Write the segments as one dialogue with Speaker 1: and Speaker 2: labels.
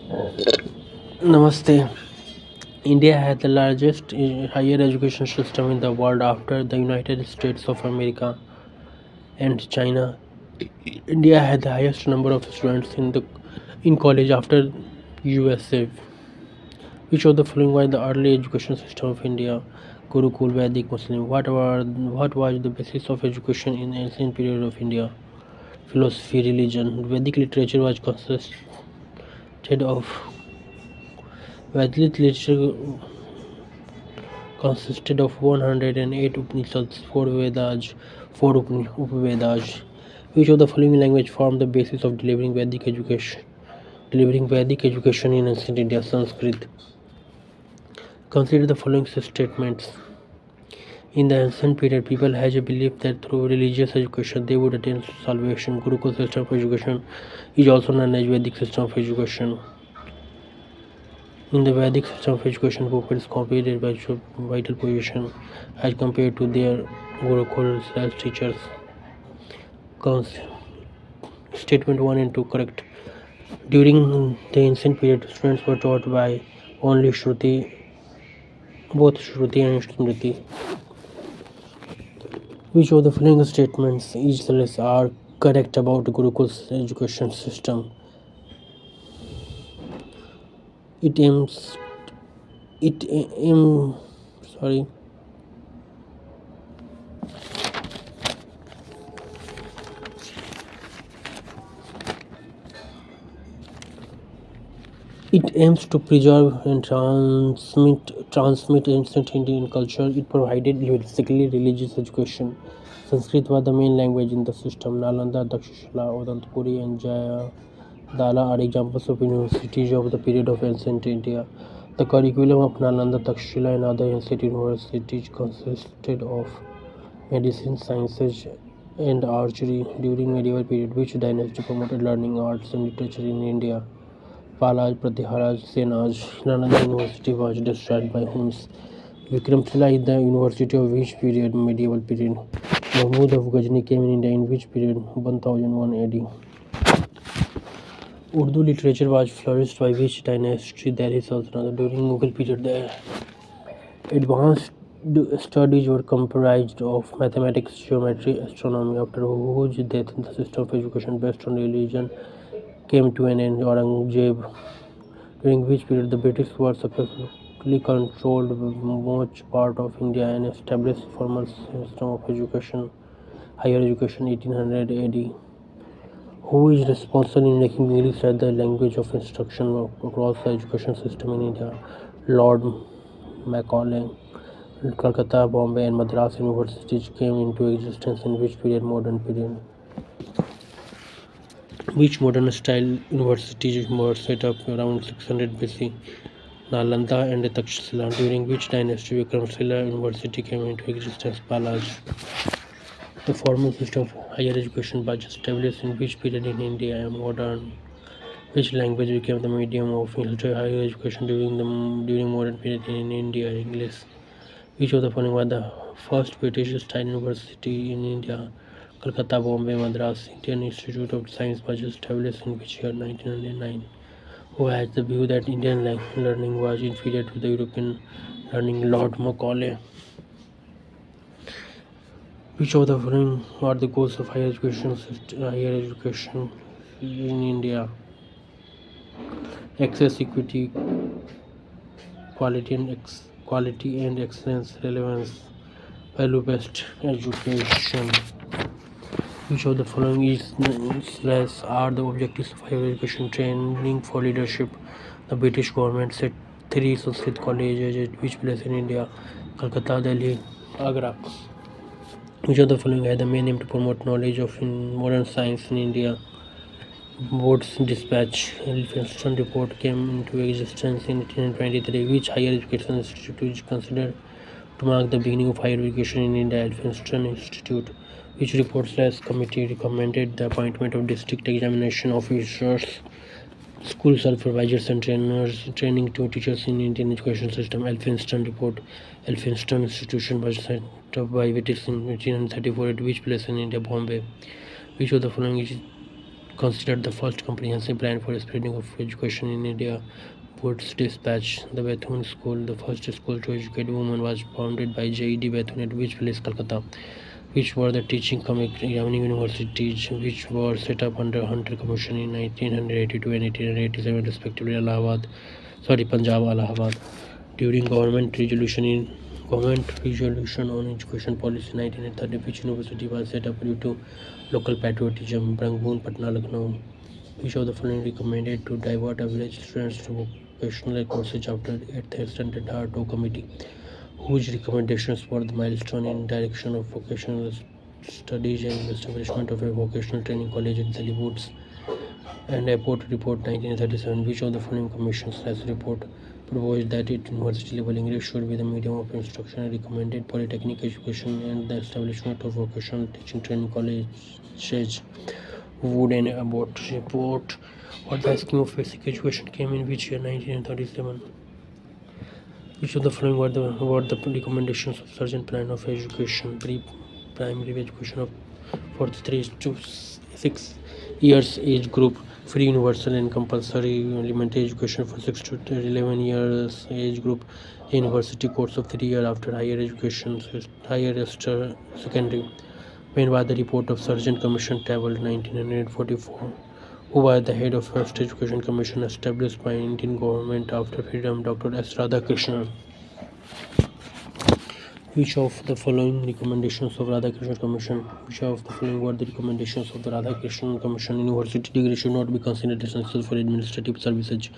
Speaker 1: Namaste. India has the largest higher education system in the world after the United States of America and China. India has the highest number of students in college after USA. Which of the following was the early education system of India? Gurukul, Vedic, Muslim. What was the basis of education in ancient period of India? Philosophy, religion. Vedic literature was of Vedic literature consisted of 108 Upanishads, 4 Vedas, 4 Upavedas. Which of the following language formed the basis of delivering Vedic education? Delivering Vedic education in ancient India, Sanskrit. Consider the following statements. In the ancient period, people had a belief that through religious education they would attain salvation. Gurukul system of education is also known as Vedic system of education. In the Vedic system of education, pupils competed by vital position as compared to their Gurukul teachers. Statement 1 and 2 correct. During the ancient period, students were taught by only Shruti, both Shruti and Smriti. Which of the following statements each less are correct about Gurukul's education system? It aims it aim sorry It aims to preserve and transmit ancient Indian culture. It provided basically religious education. Sanskrit was the main language in the system. Nalanda, Takshashila, Udantapuri, and Jayadala are examples of universities of the period of ancient India. The curriculum of Nalanda, Takshashila, and other ancient universities consisted of medicine, sciences, and archery. During medieval period, which dynasty promoted learning, arts, and literature in India? Palaj, Pratiharaj, Senaj. Nalanda University was destroyed by Huns. Vikramshila is the university of which period? Medieval period. Mahmud of Ghazni came in India in which period? 1001 AD. Urdu literature was flourished by which dynasty? Delhi Sultanate. During Mughal period, the advanced studies were comprised of mathematics, geometry, astronomy. After whose death, the system of education based on religion came to an end. Aurangzeb. During which period the British were successfully controlled much part of India and established formal system of education, higher education 1800 AD. Who is responsible in making English as the language of instruction across the education system in India? Lord Macaulay. Calcutta, Bombay, and Madras universities came into existence in which period? Modern period. Which modern style universities were set up around 600 BC? Nalanda and Takshashila. During which dynasty Vikramshila University came into existence? Palaj. The formal system of higher education was established in which period in India? Modern. Which language became the medium of higher education during modern period in India? English. Which of the following was the first British style university in India? Calcutta, Bombay, Madras. Indian Institute of Science was established in which year? 1909. Who has the view that Indian learning was inferior to the European learning? Lord Macaulay. Which of the following are the goals of higher education in India? Access, equity, quality and excellence, relevance, value-based education. Which of the following are the objectives of higher education? Training for leadership. The British government set 3 Sanskrit colleges at which place in India? Calcutta, Delhi, Agra. Which of the following had the main aim to promote knowledge of modern science in India? Board's Dispatch. Elphinstone Report came into existence in 1823. Which higher education institute is considered to mark the beginning of higher education in India? Elphinstone Institute. Which report/committee recommended the appointment of district examination officers, school supervisors, and training to teachers in Indian education system? Elphinstone Report. Elphinstone Institution was set up by British in 1834 at which place in India? Bombay. Which of the following is considered the first comprehensive plan for spreading of education in India. Woods Dispatch. The Bethune School, the first school to educate women, was founded by J.E.D. Bethune at Beach Place, Calcutta, which were the teaching examining universities which were set up under Hunter Commission in 1982 and 1887 respectively, Punjab, Allahabad. During government resolution on education policy in 1930, which university was set up due to local patriotism, Rangpur, Patna, Lucknow. Which of the following recommended to divert average students to vocational courses after 8th Standard Hartow Committee, whose recommendations were the milestone in direction of vocational studies and the establishment of a vocational training college at Delhi Woods and Airport Report 1937. Which of the following commissions has report proposed that at university level English should be the medium of instruction and recommended polytechnic education and the establishment of vocational teaching training colleges? Wood and Abbott report or the scheme of basic education came in which year? 1937. Which of the following were the recommendations of Sergeant Plan of Education? Pre-primary education of 43 to 6 years age group, free universal and compulsory elementary education for 6 to 11 years age group, a university course of 3 years after higher education, higher secondary. When by the report of Sergeant Commission tabled 1944, who was the head of First Education Commission established by Indian government after freedom, Dr. S. Radhakrishnan. Which of the following recommendations of Radhakrishnan Commission? Which of the following were the recommendations of the Radhakrishnan Commission? University degree should not be considered essential for administrative services.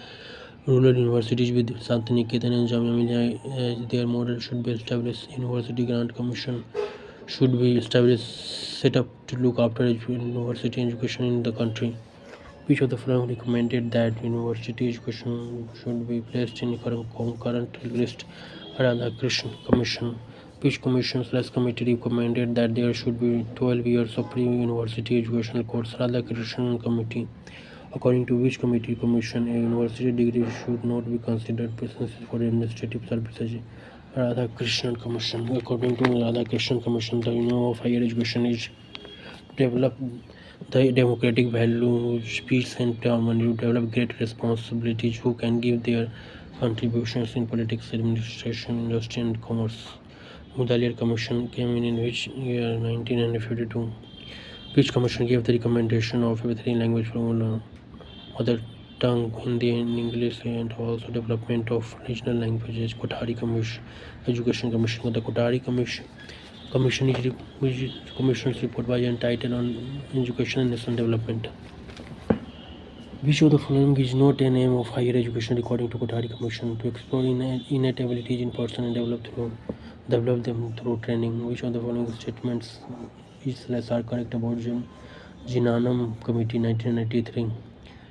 Speaker 1: Rural universities with Santiniketan and Jamia Millia as their model should be established. University Grant Commission should be established, set up to look after university education in the country. Which of the following recommended that university education should be placed in concurrent list? Radhakrishnan Commission. Which committee recommended that there should be 12 years of pre-university educational course? Radhakrishnan Committee. According to which commission a university degree should not be considered essential for administrative services? Radhakrishnan Commission. According to Radhakrishnan Commission, the aim of higher education is develop the democratic values, peace and harmony, to develop great responsibilities who can give their contributions in politics, administration, industry and commerce. Mudaliar Commission came in which year? 1952. Which commission gave the recommendation of a three-language formula, mother tongue, Hindi and English, and also development of regional languages? Kothari Commission, Education Commission. The Kothari Commission is Commission's report was entitled on Education and National Development. Which of the following is not an aim of higher education according to Kothari Commission? To explore innate abilities in person and develop them through training. Which of the following statements are correct about Jinanam Committee 1993?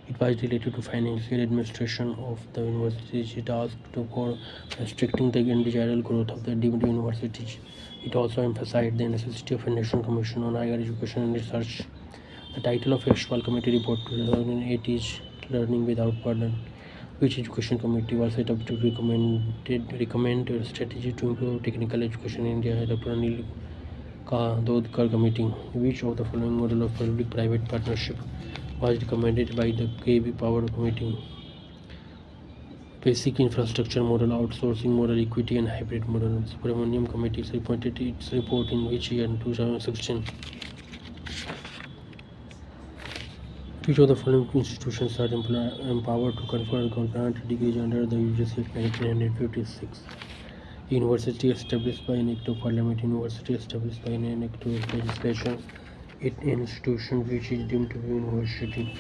Speaker 1: It was related to financial administration of the universities. It asked for restricting the undesirable growth of the deemed universities. It also emphasized the necessity of a national commission on higher education and research. The title of Yashwal Committee report 2008 is Learning Without Burden. Which education committee was set up to recommend a strategy to improve technical education in India? Dr. Anil Dodkar Committee. Which of the following model of public-private partnership was recommended by the KB Power Committee? Basic infrastructure model, outsourcing model, equity and hybrid model. Subramaniam Committee reported its report in which year? 2016. Which of the following institutions are empowered to confer grant degrees under the UGC Act 1956? University established by an Act of Parliament. University established by an Act of Legislation. An institution which is deemed to be university.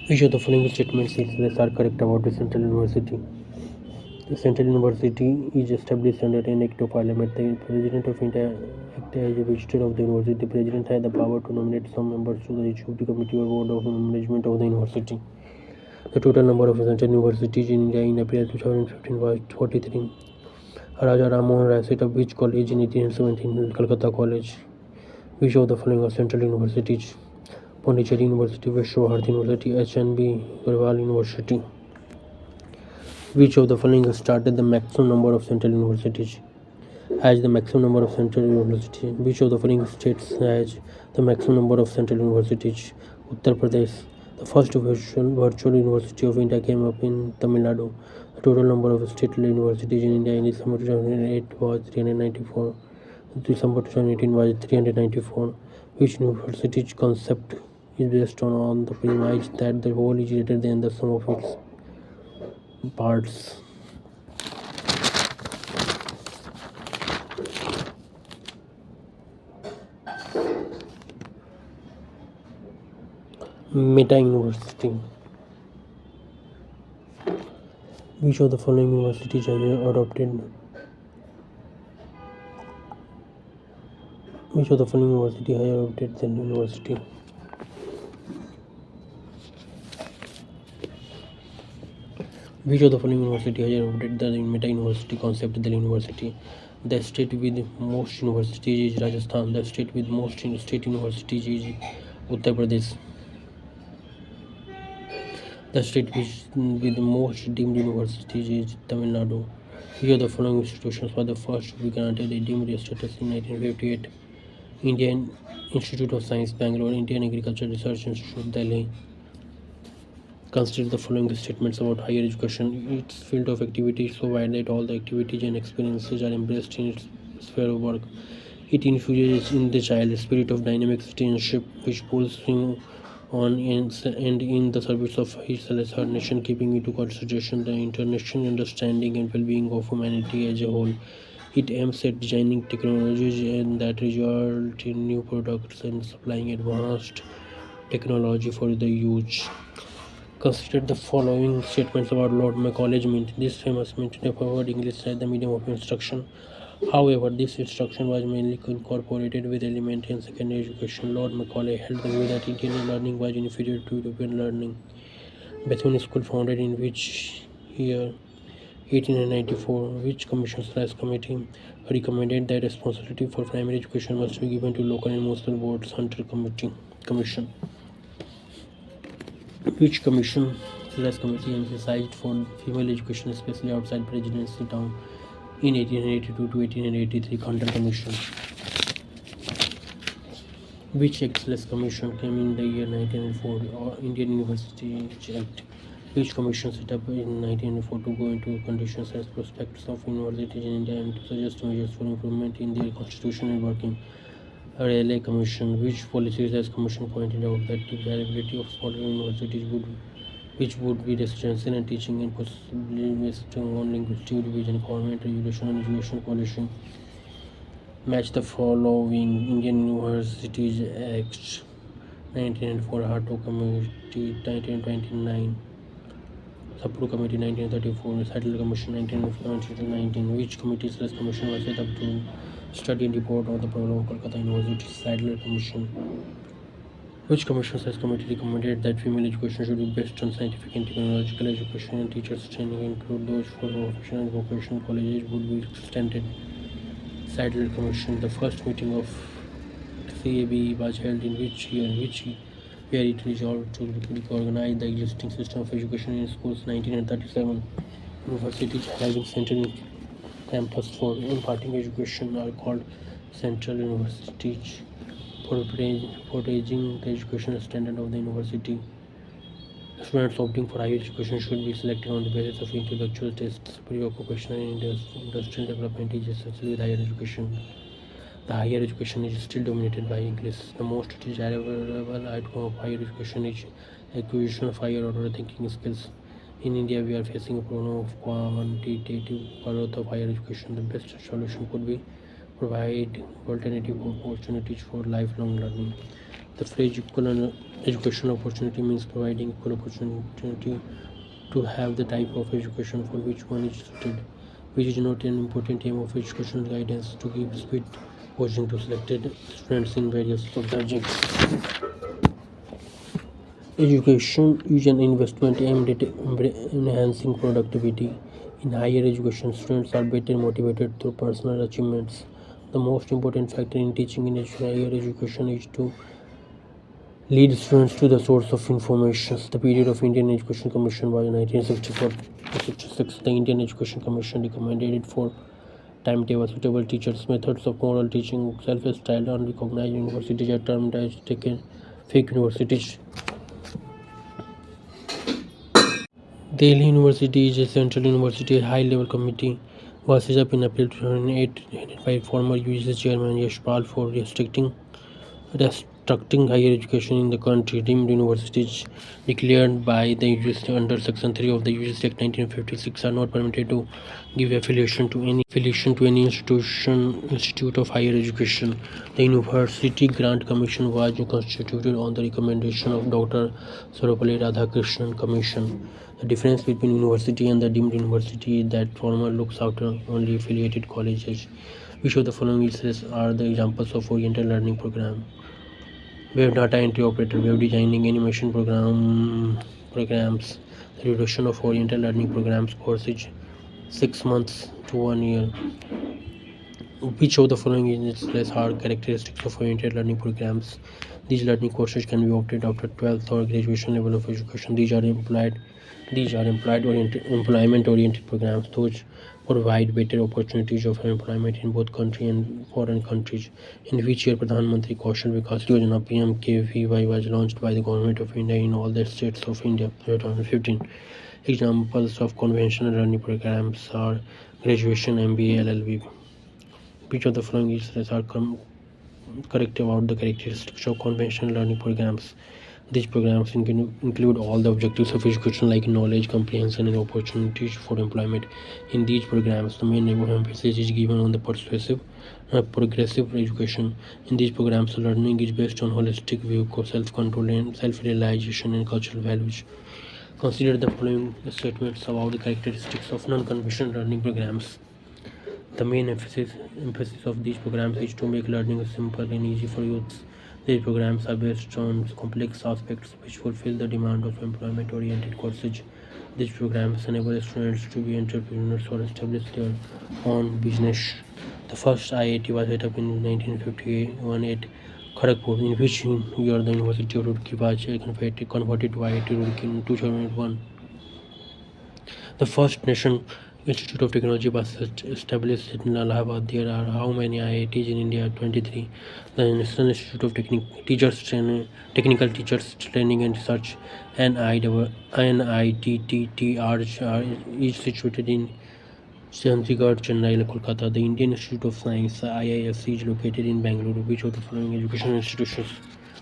Speaker 1: Which of the following statements are correct about the Central University? The Central University is established under an Act of Parliament. The President of India acts as a visitor of the university. The President has the power to nominate some members to the Executive Committee or Board of Management of the university. The total number of Central Universities in India in April 2015 was 43. Raja Ram Mohan Rai set up which college in 1817? Calcutta College. Which of the following are Central Universities? Pondicherry University, Vishwa University, H.N.B. Garwal University. Which of the following started the maximum number of Central Universities? has the maximum number of central universities? Which of the following states has the maximum number of central universities? Uttar Pradesh. The first virtual university of India came up in Tamil Nadu. The total number of state universities in India in December 2008 was 394. December 2018 was 394. Which university concept is based on the premise that the whole is greater than the sum of its parts? Meta University. Which of the following universities has adopted? Which of the following university has adopted the university? Which of the following university has adopted the Meta University concept? The university. The state with most universities is Rajasthan. The state with most state universities is Uttar Pradesh. The state with most deemed universities is Tamil Nadu. Which of the following institutions was the first to be granted a deemed status in 1958? Indian Institute of Science, Bangalore. Indian Agriculture Research Institute, Delhi. Consider the following statements about higher education. Its field of activity is so wide that all the activities and experiences are embraced in its sphere of work. It infuses in the child a spirit of dynamic citizenship which pulls him on and in the service of his lesser nation, keeping into consideration the international understanding and well-being of humanity as a whole. It aims at designing technologies and that result in new products and supplying advanced technology for the use. Consider the following statements about Lord Macaulay's Mint. This famous mint favored English as the medium of instruction. However, this instruction was mainly incorporated with elementary and secondary education. Lord Macaulay held the view that Indian learning was inferior to European learning. Bethune School, founded in which year? 1894. Which commission/committee recommended that responsibility for primary education must be given to local and municipal boards? Hunter Commission. Which commission/committee emphasized for female education, especially outside Presidency Town, in 1882 to 1883? Hunter Commission. Which Act/Commission came in the year 1904? Indian University Act. Which commission set up in 1904 to go into conditions as prospects of universities in India and to suggest measures for improvement in their constitution and working? Raleigh Commission. Which policies has Commission pointed out that the desirability of smaller universities which would be residential and teaching and possibly based on linguistic division, government regulation and education policy? Match the following. Indian Universities Act 1904, Harto Committee 1929, Sapru Committee 1934, Recital Commission 1919. Which committee/commission was set up to study and report on the problem of Kolkata University? Sadler Commission. Which commission/committee recommended that female education should be based on scientific and technological education and teachers' training, include those for professional and vocational colleges, would be extended? Sadler Commission. The first meeting of CAB was held in which year? Where it resolved to reorganize the existing system of education in schools? 1937. Universities having central campus for imparting education are called central universities. For raising the educational standard of the university, students opting for higher education should be selected on the basis of intellectual tests. Pre-occupational and industrial development is essential with higher education. The higher education is still dominated by English. The most desirable outcome of higher education is acquisition of higher order thinking skills. In India, we are facing a problem of quantitative growth of higher education. The best solution could be provide alternative opportunities for lifelong learning. The phrase equal education opportunity means providing equal opportunity to have the type of education for which one is suited, which is not an important aim of educational guidance to give speed coaching to selected students in various subjects. Education is an investment aimed at enhancing productivity. In higher education, students are better motivated through personal achievements. The most important factor in teaching in higher education is to lead students to the source of information. The period of Indian Education Commission was 1964 to 66. The Indian Education Commission recommended it for timetable, suitable teachers, methods of moral teaching, self-styled, unrecognized universities are termed as taken fake universities. Delhi University is a central university high-level committee was set up in April 2008, headed by former UGC chairman Yashpal for restricting higher education in the country. Deemed universities declared by the UGC under Section 3 of the UGC Act 1956 are not permitted to give affiliation to any institute of higher education. The University Grant Commission was constituted on the recommendation of Dr. Sarvepalli Radhakrishnan Commission. The difference between university and the deemed university is that former looks after only affiliated colleges. Which of the following are the examples of oriented learning program? Web data entry operator, web designing, animation programs. The duration of oriented learning programs course is 6 months to 1 year. Which of the following are characteristics of oriented learning programs? These learning courses can be opted after 12th or graduation level of education. These are employment-oriented programs. Those provide better opportunities of employment in both country and foreign countries. In which year Pradhan Mantri Kaushal Vikas Yojana (PMKVY) was launched by the Government of India in all the states of India? 2015. Examples of conventional learning programs are graduation, MBA, LLB. Which of the following are correct about the characteristics of conventional learning programs? These programs include all the objectives of education like knowledge, comprehension, and opportunities for employment. In these programs, the main emphasis is given on the progressive education. In these programs, learning is based on holistic view, self-control, and self-realization and cultural values. Consider the following statements about the characteristics of non-conventional learning programs. The main emphasis of these programs is to make learning simple and easy for youths. These programs are based on complex aspects which fulfill the demand of employment-oriented courses. These programs enable students to be entrepreneurs or establish their own business. The first IIT was set up in 1951 at Kharagpur, in which year the University of Roorkee was converted to IIT Roorkee in 2001. The first National Institute of Technology was established in Allahabad. There are how many IITs in India? 23. The National Institute of Technical Teachers Training and Research NITTR is situated in Chandigarh, Chennai, Kolkata. The Indian Institute of Science IISc is located in Bangalore. Which of the following educational institutions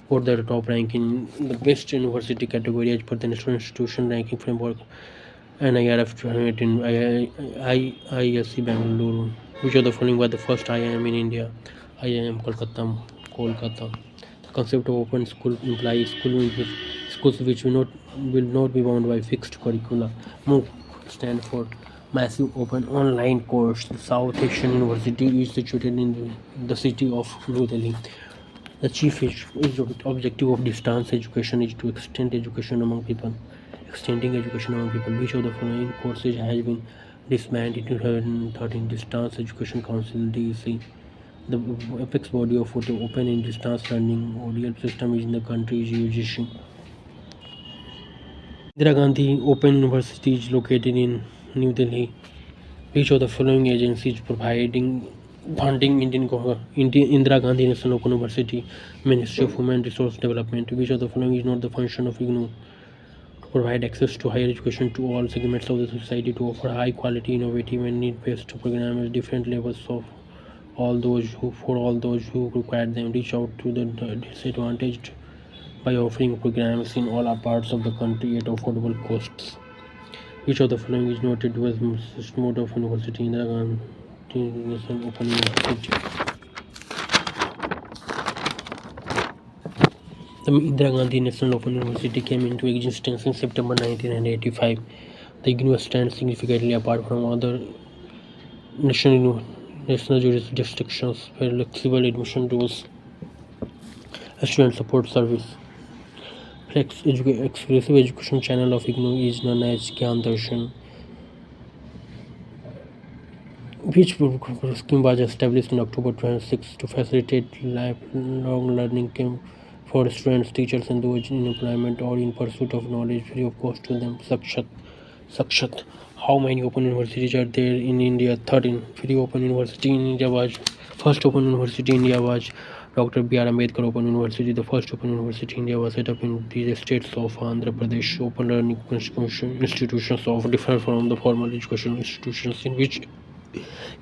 Speaker 1: got the top rank in the best university category as per the National Institution Ranking Framework? NIRF in IISc Bangalore. Which of the following was the first IIM in India? IIM Kolkata. The concept of open school implies schools which will not be bound by fixed curricula. MOOC stand for Massive Open Online Course. The South Asian University is situated in the city of New Delhi. The chief objective of distance education is to extending education among people. Which of the following courses has been disbanded in 2013? Distance Education Council (DEC). The apex body of open and distance learning ODL system is in the country is UGC. Indira Gandhi Open University is located in New Delhi. Which of the following agencies providing funding Indira Gandhi National Open University? Ministry of Human Resource Development. Which of the following is not the function of IGNOU? Provide access to higher education to all segments of the society, to offer high quality, innovative and need-based programs at different levels for all those who require them. Reach out to the disadvantaged by offering programs in all parts of the country at affordable costs. Which of the following is noted as mode of university? Indira Gandhi National Open University. The Indira Gandhi National Open University came into existence in September 1985. The IGNOU stands significantly apart from other national jurisdictions where flexible admission rules, student support service. Exclusive education channel of IGNOU is known as Gyan Darshan. Which scheme was established in October 2006 to facilitate lifelong learning camp for students, teachers, and those in employment or in pursuit of knowledge free of cost to them? Sakshat Sakshat. How many open universities are there in India? 13. Free open university in India was first open university in India was Dr. B.R. Ambedkar Open University. The first open university in India was set up in the states of Andhra Pradesh. Open learning institutions of differ from the formal education institutions in which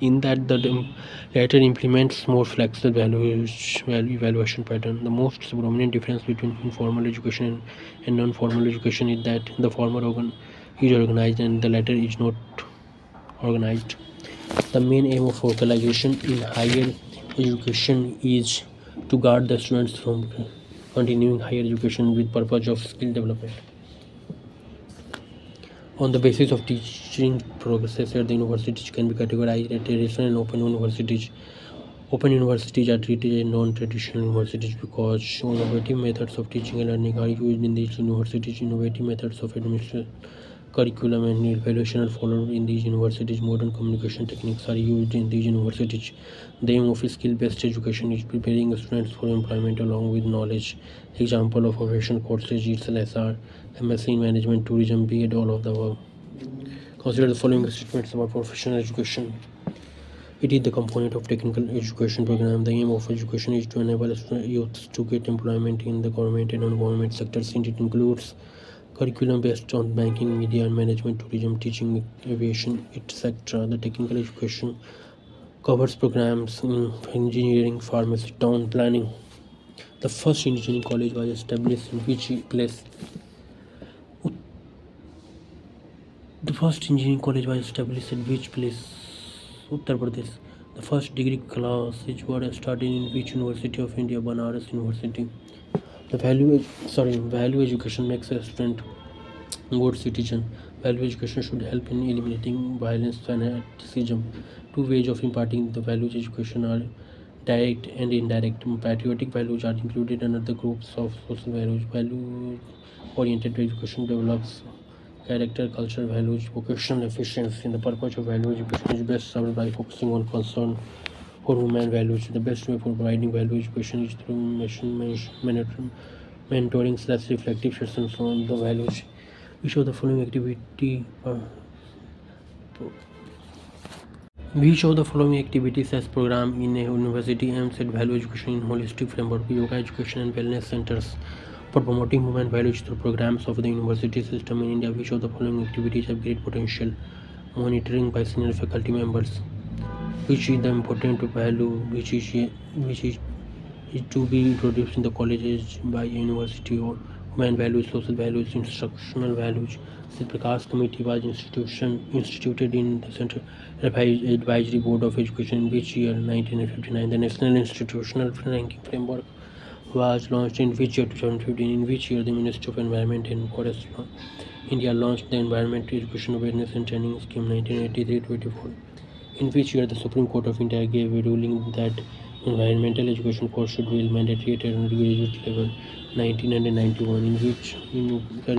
Speaker 1: in that the latter implements more flexible value evaluation pattern. The most prominent difference between formal education and non-formal education is that the former is organized and the latter is not organized. The main aim of focalization in higher education is to guard the students from continuing higher education with purpose of skill development. On the basis of teaching progresses at the universities can be categorized as traditional and open universities. Open universities are treated as non-traditional universities because innovative methods of teaching and learning are used in these universities. Innovative methods of administration, curriculum and evaluation are followed in these universities. Modern communication techniques are used in these universities. The aim of skill-based education is preparing students for employment along with knowledge. Example of professional courses is LSR, MSc in Management, Tourism, B.Ed, all of the above. Consider the following statements about professional education. It is the component of technical education program. The aim of education is to enable youth to get employment in the government and non-government sectors. It includes curriculum based on banking, media and management, tourism, teaching, aviation, etc. The technical education covers programs in engineering, pharmacy, town planning. The first engineering college was established in which place? The first engineering college was established in which place? Uttar Pradesh. The first degree classes were started in which University of India? Banaras University. The value education makes a student good citizen. Value education should help in eliminating violence, fanaticism. Two ways of imparting the values education are direct and indirect. Patriotic values are included under the groups of social values. Value-oriented education develops character, culture, values, vocational efficiency. The purpose of value education is best served by focusing on concern for human values. The best way for providing value education is through mentoring / reflective sessions on the values. We show the following activity. Which of the following activities as program in a university aims at value education in holistic framework? Yoga education and wellness centers for promoting human values through programs of the university system in India. Which of the following activities have great potential? Monitoring by senior faculty members. Which is the important value which is to be introduced in the colleges by a university or human values, social values, instructional values. The Prakash Committee was instituted in the Central Advisory Board of Education in which year? 1959. The National Institutional Ranking Framework was launched in which year? 2015. In which year the Ministry of Environment and Forest India launched the Environmental Education Awareness and Training Scheme 1983-24. In which year the Supreme Court of India gave a ruling that environmental education course should be mandatory at undergraduate level? 1991.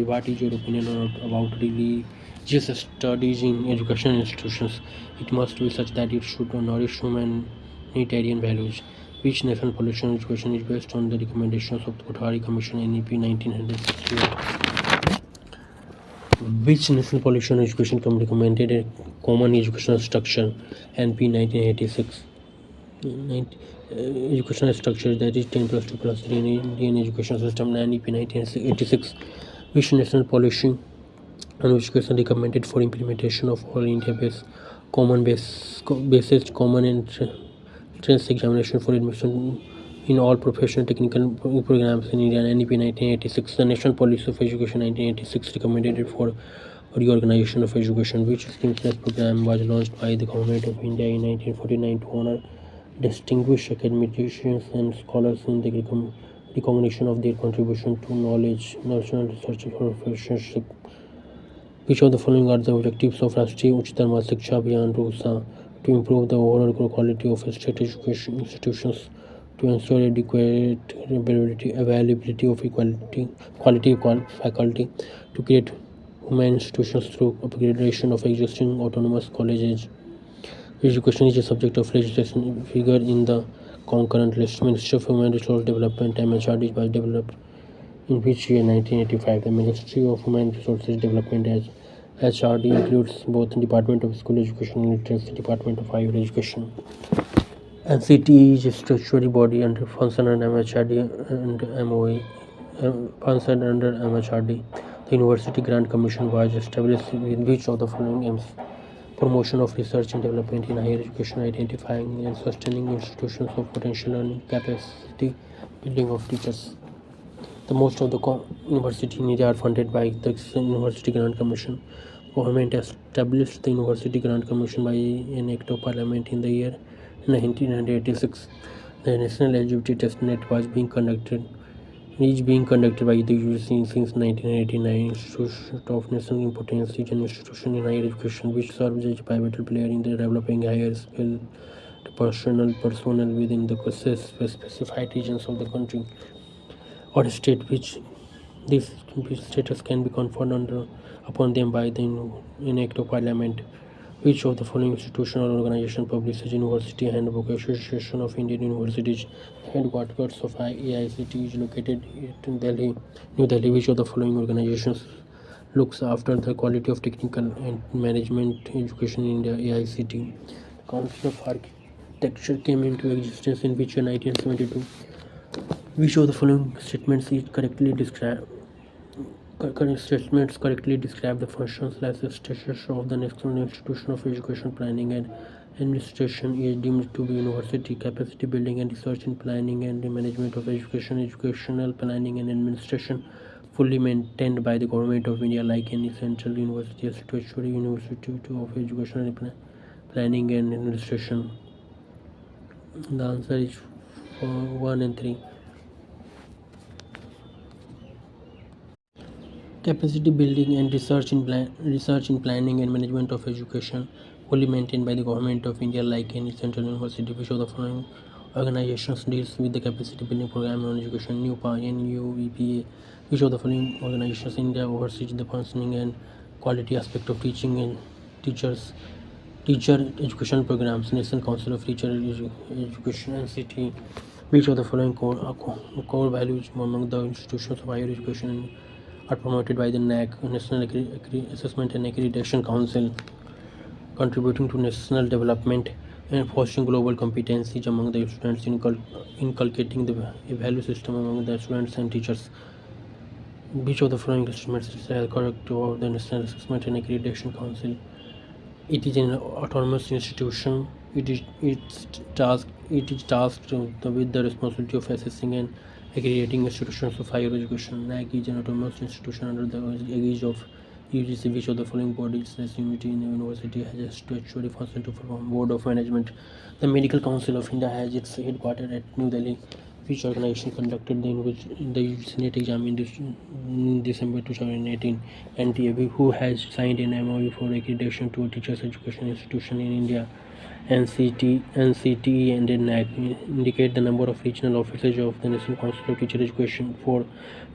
Speaker 1: What is your opinion about religious studies in educational institutions? It must be such that it should nourish humanitarian values. Which national pollution education is based on the recommendations of the Kothari Commission NEP 1968? Which national pollution education committee recommended a common educational structure? NP 1986. Educational structure that is 10 plus 2 plus 3 in Indian education system NEP 1986. Which national policy on education recommended for implementation of all India based common entrance examination for admission in all professional technical programs in India? NEP 1986. The National Policy of Education 1986 recommended for reorganization of education. Which STEM program was launched by the Government of India in 1949 to honor distinguished academicians and scholars in the recognition of their contribution to knowledge, national research professorship? Which of the following are the objectives of Rashtriya Uchtar Madhyamic Shiksha Abhiyan (RUSA)? To improve the overall quality of state education institutions, to ensure adequate availability of quality faculty, to create human institutions through upgradation of existing autonomous colleges. Education is a subject of legislation figure in the concurrent list. Ministry of Human Resource Development MHRD was developed in which year? 1985. The Ministry of Human Resources Development has HRD includes both Department of School Education and Literacy, Department of Higher Education. NCTE is a statutory body under function under MHRD and MOE. Function under MHRD. The University Grant Commission was established with which of the following aims? Promotion of research and development in higher education, identifying and sustaining institutions of potential learning capacity, building of teachers. The most of the universities in India are funded by the University Grant Commission. Government established the University Grant Commission by an Act of Parliament in the year 1986. The National Eligibility Test Net was being conducted by the UGC since 1989. Institute of National Importance is an institution in higher education which serves as a pivotal player in the developing higher skilled personnel within the specified regions of the country or state which this status can be conferred upon them by the Act of Parliament. Which of the following institution or organization publishes University Handbook? Association of Indian Universities. Headquarters of AICTE is located in New Delhi. Which of the following organizations looks after the quality of technical and management education in India? AICTE. Council of Architecture came into existence in which year? 1972. Which of the following statements correctly describe the functions the structure of the National Institution of Education Planning and Administration is deemed to be university. Capacity building and research in planning and the management of education, educational planning and administration fully maintained by the Government of India like any central university, a statutory university of education and planning and administration. The answer is 1 and 3. Capacity building and research in planning and management of education fully maintained by the Government of India like any central university. Which of the following organizations deals with the capacity building program on education? NUPA, NUEPA. Which of the following organizations in India oversees the functioning and quality aspect of teaching and teacher educational programs? National Council of Teacher Education, NCT. Which of the following core values among the institutions of higher education are promoted by the NAC, National Assessment and Accreditation Council, contributing to national development and fostering global competencies among the students, inculcating the value system among the students and teachers? Which of the following instruments is correct of the National Assessment and Accreditation Council? It is an autonomous institution. It is tasked with the responsibility of assessing and accrediting institutions of higher education. NAC is an autonomous institution under the aegis of UGC. Which of the following bodies as unity in a university has a statutory function to perform? Board of Management. The Medical Council of India has its headquarters at New Delhi. Which organization conducted the Senate exam in December 2018? NTA. Who has signed an MOU for accreditation to a teachers education institution in India? NCTE and NAC indicate the number of regional offices of the National Council of Teacher Education. For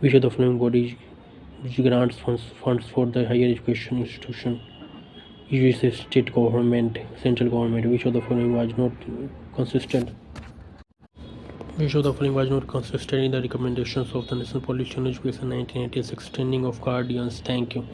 Speaker 1: which of the following bodies grants funds for the higher education institution? UGC, state government, central government. Which of the following was not consistent? Which of the following was not consistent in the recommendations of the National Policy on Education 1986? Training of guardians. Thank you.